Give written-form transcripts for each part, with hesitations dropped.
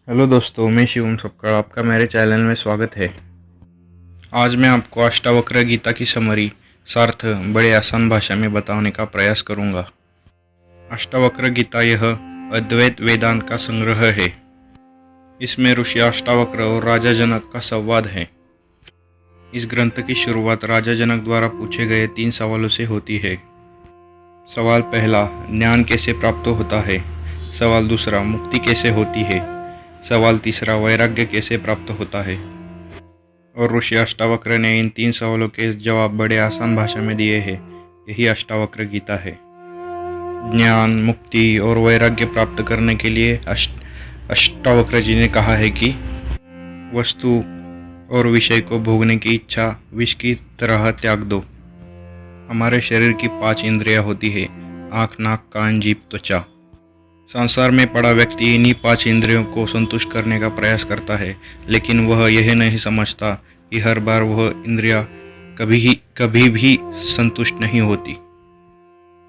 Hello दोस्तों, मैं शिवम सबका आपका मेरे चैनल में स्वागत है। आज मैं आपको अष्टावक्र गीता की समरी सार्थ बड़े आसान भाषा में बताने का प्रयास करूंगा। अष्टावक्र गीता यह अद्वैत वेदांत का संग्रह है। इसमें ऋषि अष्टावक्र और राजा जनक का संवाद है। इस ग्रंथ की शुरुआत राजा जनक द्वारा पूछे गए 3 सवालों से होती है। सवाल पहला, ज्ञान कैसे प्राप्त होता है। सवाल दूसरा, मुक्ति कैसे होती है। सवाल तीसरा, वैराग्य कैसे प्राप्त होता है। और ऋषि अष्टावक्र ने इन 3 सवालों के जवाब बड़े आसान भाषा में दिए हैं। यही अष्टावक्र गीता है। ज्ञान, मुक्ति और वैराग्य प्राप्त करने के लिए अष्टावक्र जी ने कहा है कि वस्तु और विषय को भोगने की इच्छा विष की तरह त्याग दो। हमारे शरीर की 5 इंद्रियां होती है, आँख, नाक, कान, जीभ, त्वचा। संसार में पड़ा व्यक्ति इन्हीं 5 इंद्रियों को संतुष्ट करने का प्रयास करता है, लेकिन वह यह नहीं समझता कि हर बार वह इंद्रियां कभी भी संतुष्ट नहीं होती।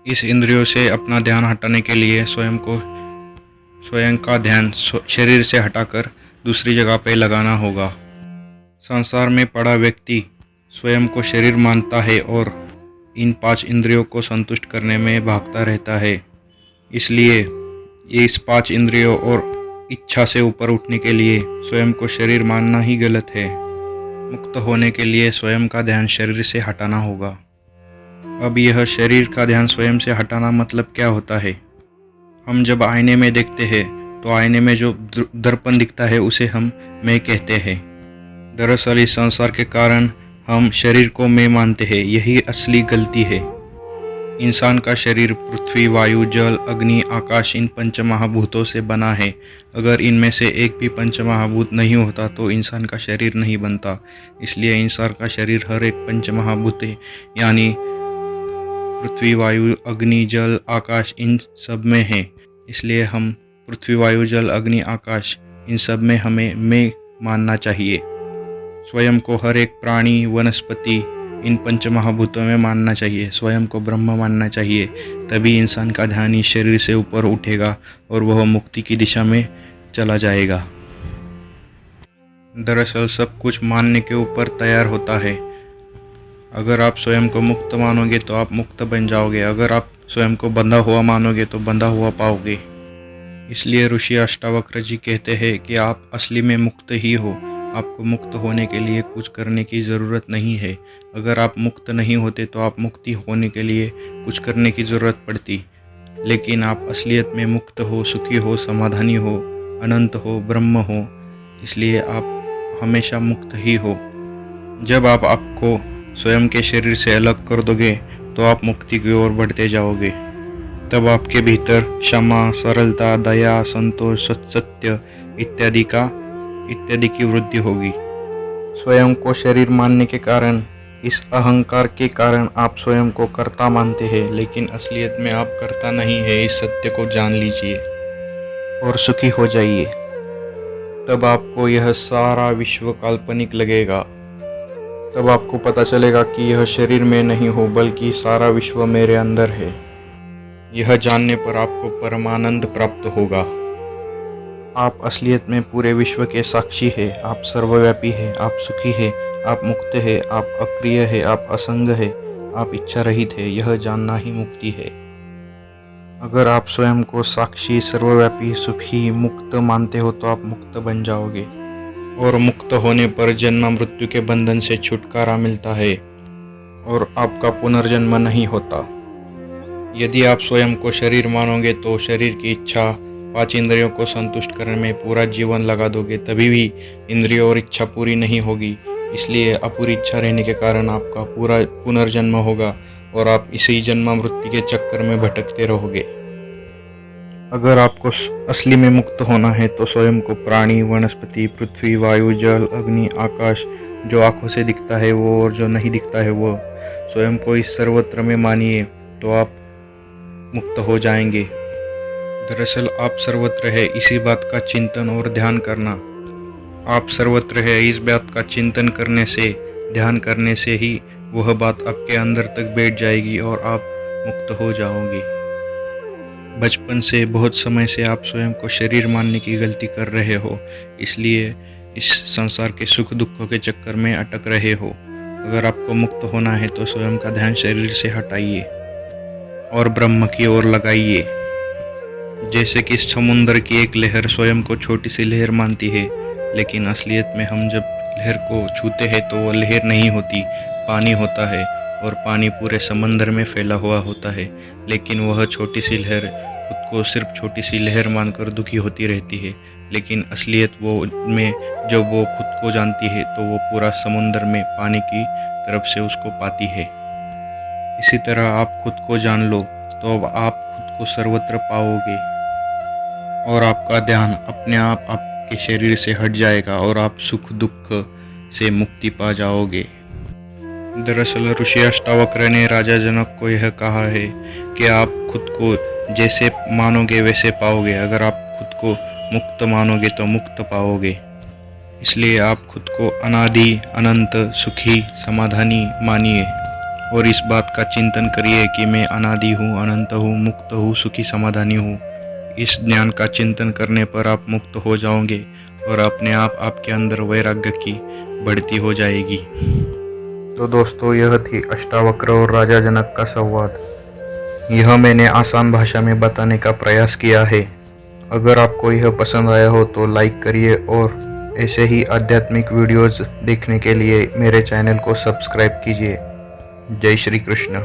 इस इंद्रियों से अपना ध्यान हटाने के लिए स्वयं का ध्यान शरीर से हटाकर दूसरी जगह पर लगाना होगा। संसार में पड़ा व्यक्ति स्वयं को शरीर मानता है और इन 5 इंद्रियों को संतुष्ट करने में भागता रहता है। इसलिए ये इस 5 इंद्रियों और इच्छा से ऊपर उठने के लिए स्वयं को शरीर मानना ही गलत है। मुक्त होने के लिए स्वयं का ध्यान शरीर से हटाना होगा। अब यह शरीर का ध्यान स्वयं से हटाना मतलब क्या होता है। हम जब आईने में देखते हैं तो आईने में जो दर्पण दिखता है उसे हम मैं कहते हैं। दरअसल इस संसार के कारण हम शरीर को मैं मानते हैं, यही असली गलती है। इंसान का शरीर पृथ्वी, वायु, जल, अग्नि, आकाश इन पंचमहाभूतों से बना है। अगर इनमें से एक भी पंचमहाभूत नहीं होता तो इंसान का शरीर नहीं बनता। इसलिए इंसान का शरीर हर एक पंचमहाभूत यानी पृथ्वी, वायु, अग्नि, जल, आकाश इन सब में है। इसलिए हम पृथ्वी, वायु, जल, अग्नि, आकाश इन सब में हमें मैं मानना चाहिए। स्वयं को हर एक प्राणी, वनस्पति इन पंचमहाभूतों में मानना चाहिए। स्वयं को ब्रह्म मानना चाहिए। तभी इंसान का ध्यान इस शरीर से ऊपर उठेगा और वह मुक्ति की दिशा में चला जाएगा। दरअसल सब कुछ मानने के ऊपर तैयार होता है। अगर आप स्वयं को मुक्त मानोगे तो आप मुक्त बन जाओगे। अगर आप स्वयं को बंधा हुआ मानोगे तो बंधा हुआ पाओगे। इसलिए ऋषि अष्टावक्र जी कहते हैं कि आप असली में मुक्त ही हो। आपको मुक्त होने के लिए कुछ करने की ज़रूरत नहीं है। अगर आप मुक्त नहीं होते तो आप मुक्ति होने के लिए कुछ करने की ज़रूरत पड़ती। लेकिन आप असलियत में मुक्त हो, सुखी हो, समाधानी हो, अनंत हो, ब्रह्म हो। इसलिए आप हमेशा मुक्त ही हो। जब आप आपको स्वयं के शरीर से अलग कर दोगे तो आप मुक्ति की ओर बढ़ते जाओगे। तब आपके भीतर क्षमा, सरलता, दया, संतोष, सत्य इत्यादि की वृद्धि होगी। स्वयं को शरीर मानने के कारण, इस अहंकार के कारण आप स्वयं को कर्ता मानते हैं, लेकिन असलियत में आप कर्ता नहीं है। इस सत्य को जान लीजिए और सुखी हो जाइए। तब आपको यह सारा विश्व काल्पनिक लगेगा। तब आपको पता चलेगा कि यह शरीर में नहीं हो, बल्कि सारा विश्व मेरे अंदर है। यह जानने पर आपको परमानंद प्राप्त होगा। आप असलियत में पूरे विश्व के साक्षी हैं। आप सर्वव्यापी हैं। आप सुखी हैं। आप मुक्त हैं। आप अक्रिय हैं। आप असंग हैं। आप इच्छा रहित हैं। यह जानना ही मुक्ति है। अगर आप स्वयं को साक्षी, सर्वव्यापी, सुखी, मुक्त मानते हो तो आप मुक्त बन जाओगे। और मुक्त होने पर जन्म मृत्यु के बंधन से छुटकारा मिलता है और आपका पुनर्जन्म नहीं होता। यदि आप स्वयं को शरीर मानोगे तो शरीर की इच्छा, 5 इंद्रियों को संतुष्ट करने में पूरा जीवन लगा दोगे, तभी भी इंद्रियों और इच्छा पूरी नहीं होगी। इसलिए अपूरी इच्छा रहने के कारण आपका पूरा पुनर्जन्म होगा और आप इसी जन्म मृत्यु के चक्कर में भटकते रहोगे। अगर आपको असली में मुक्त होना है तो स्वयं को प्राणी, वनस्पति, पृथ्वी, वायु, जल, अग्नि, आकाश, जो आंखों से दिखता है वो और जो नहीं दिखता है वो, स्वयं को इस सर्वत्र में मानिए तो आप मुक्त हो जाएंगे। दरअसल आप सर्वत्र है, इसी बात का चिंतन और ध्यान करना। आप सर्वत्र है, इस बात का चिंतन करने से, ध्यान करने से ही वह बात आपके अंदर तक बैठ जाएगी और आप मुक्त हो जाओगे। बचपन से बहुत समय से आप स्वयं को शरीर मानने की गलती कर रहे हो, इसलिए इस संसार के सुख दुखों के चक्कर में अटक रहे हो। अगर आपको मुक्त होना है तो स्वयं का ध्यान शरीर से हटाइए और ब्रह्म की ओर लगाइए। जैसे कि समुद्र की एक लहर स्वयं को छोटी सी लहर मानती है, लेकिन असलियत में हम जब लहर को छूते हैं तो वो लहर नहीं होती, पानी होता है और पानी पूरे समंदर में फैला हुआ होता है। लेकिन वह छोटी सी लहर खुद को सिर्फ छोटी सी लहर मानकर दुखी होती रहती है, लेकिन असलियत वो में जब वो खुद को जानती है तो वो पूरा समुंदर में पानी की तरफ से उसको पाती है। इसी तरह आप खुद को जान लो तो अब आप खुद को सर्वत्र पाओगे और आपका ध्यान अपने आप आपके शरीर से हट जाएगा और आप सुख दुख से मुक्ति पा जाओगे। दरअसल ऋषि अष्टावक्र ने राजा जनक को यह कहा है कि आप खुद को जैसे मानोगे वैसे पाओगे। अगर आप खुद को मुक्त मानोगे तो मुक्त पाओगे। इसलिए आप खुद को अनादि अनंत सुखी समाधानी मानिए और इस बात का चिंतन करिए कि मैं अनादि हूँ, अनंत हूँ, मुक्त हूँ, सुखी समाधानी हूँ। इस ज्ञान का चिंतन करने पर आप मुक्त हो जाओगे और अपने आप आपके अंदर वैराग्य की बढ़ती हो जाएगी। तो दोस्तों, यह थी अष्टावक्र और राजा जनक का संवाद। यह मैंने आसान भाषा में बताने का प्रयास किया है। अगर आपको यह पसंद आया हो तो लाइक करिए और ऐसे ही आध्यात्मिक वीडियोज़ देखने के लिए मेरे चैनल को सब्सक्राइब कीजिए। जय श्री कृष्ण।